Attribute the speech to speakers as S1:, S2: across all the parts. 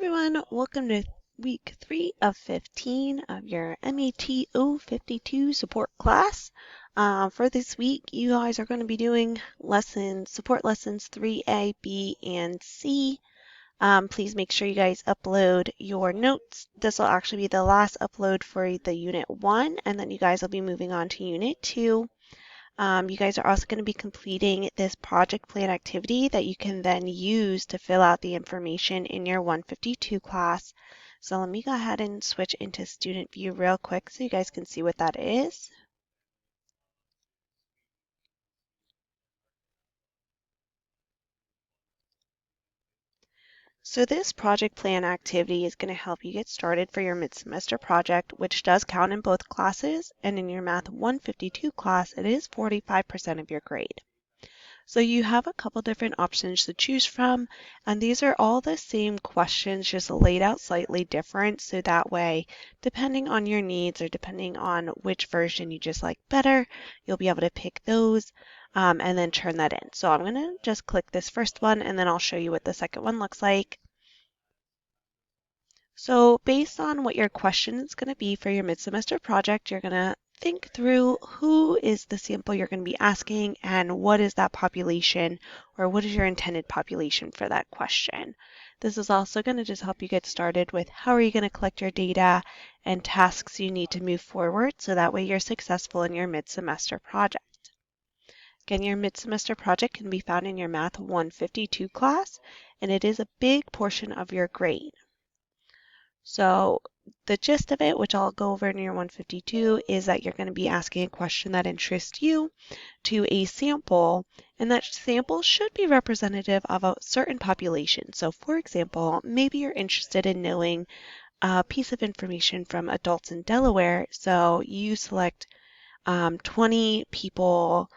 S1: Everyone, welcome to week 3 of 15 of your MATO 52 support class. For this week, you guys are going to be doing support lessons 3A, B, and C. Please make sure you guys upload your notes. This will actually be the last upload for the Unit 1, and then you guys will be moving on to Unit 2. You guys are also going to be completing this project plan activity that you can then use to fill out the information in your 152 class. So let me go ahead and switch into student view real quick so you guys can see what that is. So this project plan activity is going to help you get started for your mid-semester project, which does count in both classes, and in your Math 152 class, it is 45% of your grade. So you have a couple different options to choose from, and these are all the same questions, just laid out slightly different, so that way, depending on your needs or depending on which version you just like better, you'll be able to pick those and then turn that in. So I'm going to just click this first one, and then I'll show you what the second one looks like. So based on what your question is going to be for your mid-semester project, you're going to think through who is the sample you're going to be asking and what is that population or what is your intended population for that question. This is also going to just help you get started with how are you going to collect your data and tasks you need to move forward so that way you're successful in your mid-semester project. Again, your mid-semester project can be found in your Math 152 class, and it is a big portion of your grade. So the gist of it, which I'll go over in your 152, is that you're going to be asking a question that interests you to a sample, and that sample should be representative of a certain population. So for example, maybe you're interested in knowing a piece of information from adults in Delaware, so you select 20 people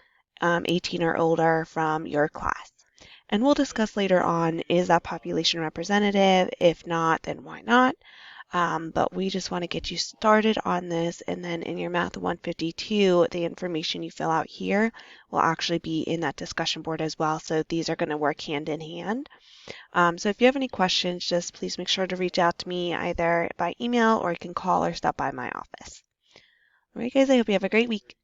S1: 18 or older from your class. And we'll discuss later on, is that population representative? If not, then why not? But we just want to get you started on this, and then in your Math 152, the information you fill out here will actually be in that discussion board as well, so these are going to work hand in hand. So if you have any questions, just please make sure to reach out to me either by email or you can call or stop by my office. All right, guys, I hope you have a great week.